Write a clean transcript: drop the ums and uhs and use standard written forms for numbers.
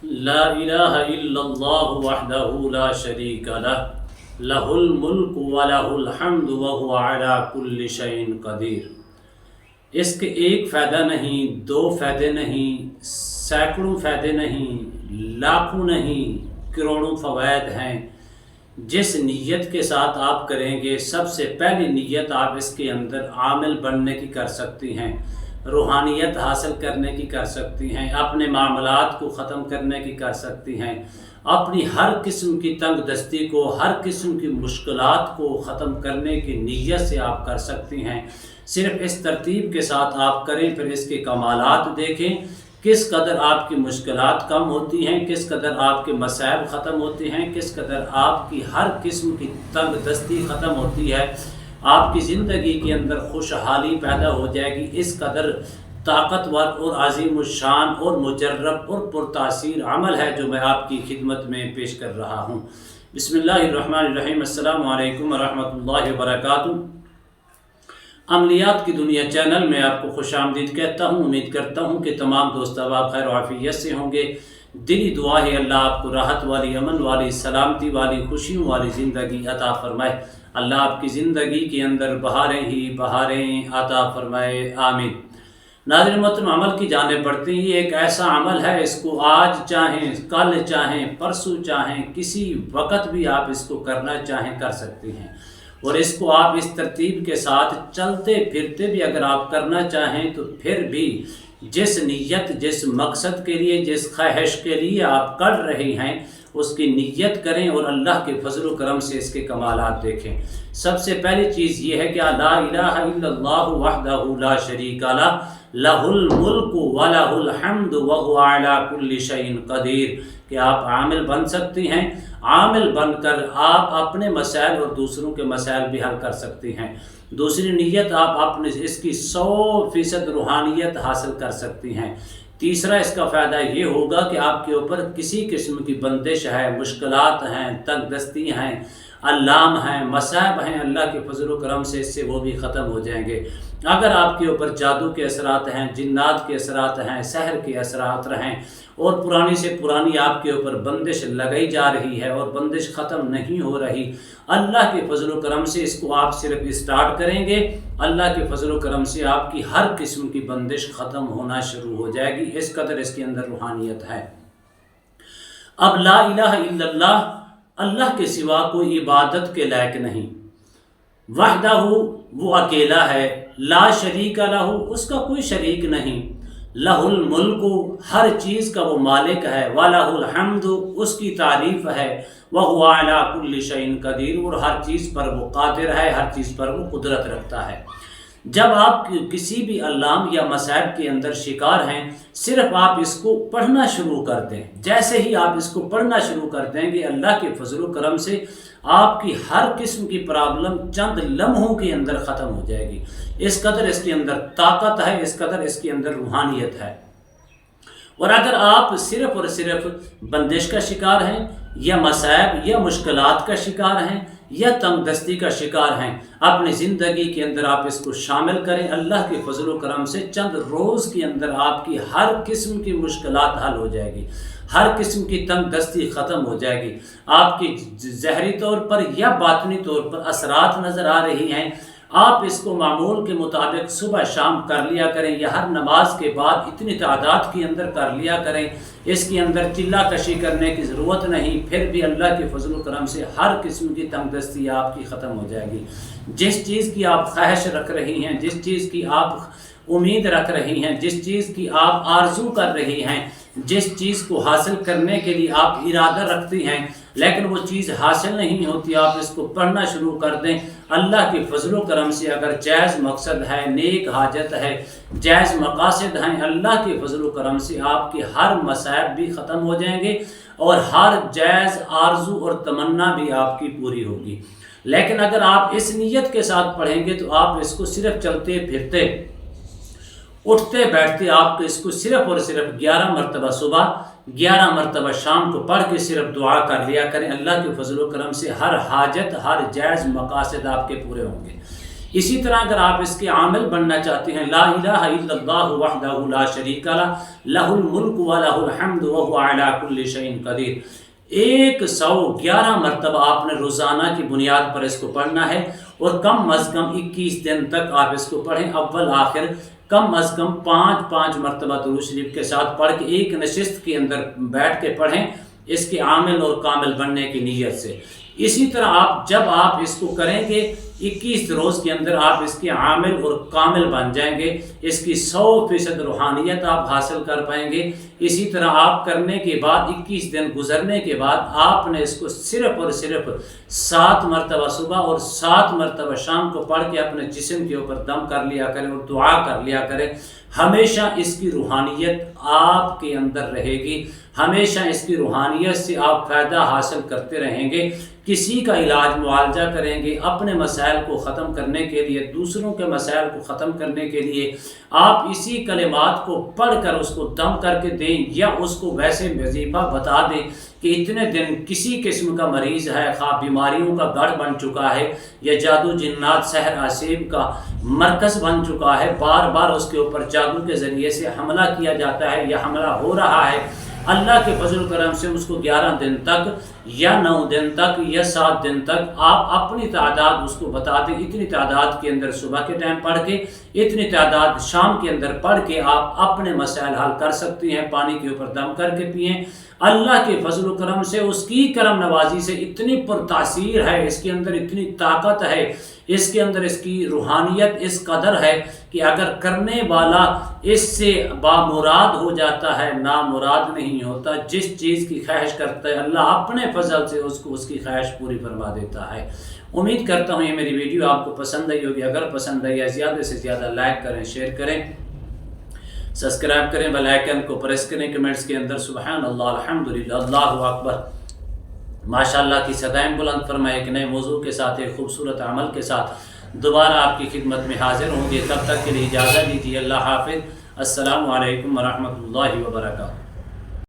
لا الہ الا اللہ وحدہ لا شریک لہ لہ الملک ولہ الحمد وہو علی کل شیء قدیر۔ اس کے ایک فائدہ نہیں، دو فائدے نہیں، سینکڑوں فائدے نہیں، لاکھوں نہیں، کروڑوں فوائد ہیں۔ جس نیت کے ساتھ آپ کریں گے، سب سے پہلی نیت آپ اس کے اندر عامل بننے کی کر سکتی ہیں، روحانیت حاصل کرنے کی کر سکتی ہیں، اپنے معاملات کو ختم کرنے کی کر سکتی ہیں، اپنی ہر قسم کی تنگ دستی کو، ہر قسم کی مشکلات کو ختم کرنے کی نیت سے آپ کر سکتی ہیں۔ صرف اس ترتیب کے ساتھ آپ کریں، پھر اس کے کمالات دیکھیں، کس قدر آپ کی مشکلات کم ہوتی ہیں، کس قدر آپ کے مصائب ختم ہوتے ہیں، کس قدر آپ کی ہر قسم کی تنگ دستی ختم ہوتی ہے، آپ کی زندگی کے اندر خوشحالی پیدا ہو جائے گی۔ اس قدر طاقتور اور عظیم الشان اور مجرب اور پرتاثیر عمل ہے جو میں آپ کی خدمت میں پیش کر رہا ہوں۔ بسم اللہ الرحمن الرحیم۔ السلام علیکم ورحمۃ اللہ وبرکاتہ۔ عملیات کی دنیا چینل میں آپ کو خوش آمدید کہتا ہوں۔ امید کرتا ہوں کہ تمام دوست احباب خیر و عافیت سے ہوں گے۔ دلی دعا ہے اللہ آپ کو راحت والی، امن والی، سلامتی والی، خوشیوں والی زندگی عطا فرمائے۔ اللہ آپ کی زندگی کے اندر بہاریں ہی بہاریں عطا فرمائے، آمین۔ ناظرین محترم، عمل کی جانب بڑھتے ہیں۔ یہ ایک ایسا عمل ہے، اس کو آج چاہیں، کل چاہیں، پرسوں چاہیں، کسی وقت بھی آپ اس کو کرنا چاہیں کر سکتے ہیں، اور اس کو آپ اس ترتیب کے ساتھ چلتے پھرتے بھی اگر آپ کرنا چاہیں تو پھر بھی جس نیت، جس مقصد کے لیے، جس خواہش کے لیے آپ کر رہے ہیں اس کی نیت کریں، اور اللہ کے فضل و کرم سے اس کے کمالات دیکھیں۔ سب سے پہلی چیز یہ ہے کہ لا الہ الا اللہ وحدہ لا شریک لہ لہ الملک ولہ الحمد وہو علی کل شیء قدیر، کہ آپ عامل بن سکتی ہیں۔ عامل بن کر آپ اپنے مسائل اور دوسروں کے مسائل بھی حل کر سکتی ہیں۔ دوسری نیت، آپ اپنے اس کی 100% روحانیت حاصل کر سکتی ہیں۔ تیسرا اس کا فائدہ یہ ہوگا کہ آپ کے اوپر کسی قسم کی بندش ہے، مشکلات ہیں، تنگ دستی ہیں، علام ہیں، مصائب ہیں، اللہ کے فضل و کرم سے اس سے وہ بھی ختم ہو جائیں گے۔ اگر آپ کے اوپر جادو کے اثرات ہیں، جنات کے اثرات ہیں، سحر کے اثرات رہیں، اور پرانی سے پرانی آپ کے اوپر بندش لگائی جا رہی ہے اور بندش ختم نہیں ہو رہی، اللہ کے فضل و کرم سے اس کو آپ صرف اسٹارٹ کریں گے، اللہ کے فضل و کرم سے آپ کی ہر قسم کی بندش ختم ہونا شروع ہو جائے گی۔ اس قدر اس کے اندر روحانیت ہے۔ اب لا الہ الا اللہ، اللہ کے سوا کوئی عبادت کے لائق نہیں، وحدہ وہ اکیلا ہے، لا شریک لہ اس کا کوئی شریک نہیں، لہ الملک ہر چیز کا وہ مالک ہے، وَلَہ الحمد اس کی تعریف ہے، وَهُوَ عَلَى كُلِّ شَيْءٍ قدیر اور ہر چیز پر وہ قادر ہے، ہر چیز پر وہ قدرت رکھتا ہے۔ جب آپ کسی بھی علام یا مصائب کے اندر شکار ہیں، صرف آپ اس کو پڑھنا شروع کر دیں، جیسے ہی آپ اس کو پڑھنا شروع کر دیں گے، اللہ کے فضل و کرم سے آپ کی ہر قسم کی پرابلم چند لمحوں کے اندر ختم ہو جائے گی۔ اس قدر اس کے اندر طاقت ہے، اس قدر اس کے اندر روحانیت ہے۔ اور اگر آپ صرف اور صرف بندش کا شکار ہیں، یا مصائب یا مشکلات کا شکار ہیں، یا تنگ دستی کا شکار ہیں، اپنی زندگی کے اندر آپ اس کو شامل کریں، اللہ کے فضل و کرم سے چند روز کے اندر آپ کی ہر قسم کی مشکلات حل ہو جائے گی، ہر قسم کی تنگ دستی ختم ہو جائے گی۔ آپ کی ظاہری طور پر یا باطنی طور پر اثرات نظر آ رہی ہیں، آپ اس کو معمول کے مطابق صبح شام کر لیا کریں، یا ہر نماز کے بعد اتنی تعداد کے اندر کر لیا کریں۔ اس کے اندر چلا کشی کرنے کی ضرورت نہیں، پھر بھی اللہ کے فضل و کرم سے ہر قسم کی تنگ دستی آپ کی ختم ہو جائے گی۔ جس چیز کی آپ خواہش رکھ رہی ہیں، جس چیز کی آپ امید رکھ رہی ہیں، جس چیز کی آپ آرزو کر رہی ہیں، جس چیز کو حاصل کرنے کے لیے آپ ارادہ رکھتی ہیں، لیکن وہ چیز حاصل نہیں ہوتی، آپ اس کو پڑھنا شروع کر دیں۔ اللہ کے فضل و کرم سے اگر جائز مقصد ہے، نیک حاجت ہے، جائز مقاصد ہیں، اللہ کے فضل و کرم سے آپ کے ہر مصائب بھی ختم ہو جائیں گے، اور ہر جائز آرزو اور تمنا بھی آپ کی پوری ہوگی۔ لیکن اگر آپ اس نیت کے ساتھ پڑھیں گے تو آپ اس کو صرف چلتے پھرتے، اٹھتے بیٹھتے آپ اس کو صرف اور صرف 11 مرتبہ صبح، 11 مرتبہ شام کو پڑھ کے صرف دعا کر لیا کریں، اللہ کے فضل و کرم سے ہر حاجت، ہر جائز مقاصد آپ کے پورے ہوں گے۔ اسی طرح اگر آپ اس کے عامل بننا چاہتے ہیں، لا الہ الا اللہ وحدہ لا شریک لہ لہ الملک و لہ الحمد وہو علی کل شیء قدیر، 111 مرتبہ آپ نے روزانہ کی بنیاد پر اس کو پڑھنا ہے، اور کم از کم 21 دن تک آپ اس کو پڑھیں، اول آخر کم از کم 5 مرتبہ درود شریف کے ساتھ پڑھ کے ایک نشست کے اندر بیٹھ کے پڑھیں، اس کے عامل اور کامل بننے کی نیت سے۔ اسی طرح جب آپ اس کو کریں گے 21 روز کے اندر آپ اس کے عامل اور کامل بن جائیں گے، اس کی 100% روحانیت آپ حاصل کر پائیں گے۔ اسی طرح آپ کرنے کے بعد 21 دن گزرنے کے بعد آپ نے اس کو صرف اور صرف 7 مرتبہ صبح اور 7 مرتبہ شام کو پڑھ کے اپنے جسم کے اوپر دم کر لیا کریں اور دعا کر لیا کریں۔ ہمیشہ اس کی روحانیت آپ کے اندر رہے گی، ہمیشہ اس کی روحانیت سے آپ فائدہ حاصل کرتے رہیں گے۔ کسی کا علاج معالجہ کریں گے، اپنے مسائل کو ختم کرنے کے لیے، دوسروں کے مسائل کو ختم کرنے کے لیے آپ اسی کلمات کو پڑھ کر اس کو دم کر کے دیں، یا اس کو ویسے وظیفہ بتا دیں کہ اتنے دن کسی قسم کا مریض ہے، خواہ بیماریوں کا گڑھ بن چکا ہے یا جادو جنات سحر آسیب کا مرکز بن چکا ہے، بار بار اس کے اوپر جادو کے ذریعے سے حملہ کیا جاتا ہے یا حملہ ہو رہا ہے، اللہ کے فضل و کرم سے اس کو 11 دن تک یا 9 دن تک یا 7 دن تک آپ اپنی تعداد اس کو بتا دیں، اتنی تعداد کے اندر صبح کے ٹائم پڑھ کے، اتنی تعداد شام کے اندر پڑھ کے آپ اپنے مسائل حل کر سکتے ہیں۔ پانی کے اوپر دم کر کے پئیں، اللہ کے فضل و کرم سے، اس کی کرم نوازی سے اتنی پرتاثیر ہے، اس کے اندر اتنی طاقت ہے، اس کے اندر اس کی روحانیت اس قدر ہے کہ اگر کرنے والا اس سے بامراد ہو جاتا ہے، نامراد نہیں ہوتا۔ جس چیز کی خواہش کرتا ہے اللہ اپنے فضل سے اس کو اس کی خواہش پوری فرما دیتا ہے۔ امید کرتا ہوں یہ میری ویڈیو آپ کو پسند آئی ہوگی، اگر پسند آئی ہے زیادہ سے زیادہ لائک کریں، شیئر کریں، سبسکرائب کریں، بیل آئیکن کو پریس کریں، کمنٹس کے اندر سبحان اللہ، الحمدللہ، اللہ اکبر، ماشاءاللہ کی صدائیں بلند فرمائے۔ ایک نئے موضوع کے ساتھ، ایک خوبصورت عمل کے ساتھ دوبارہ آپ کی خدمت میں حاضر ہوں گے۔ تب تک کے لیے اجازت دیجیے، اللہ حافظ، السلام علیکم ورحمۃ اللہ وبرکاتہ۔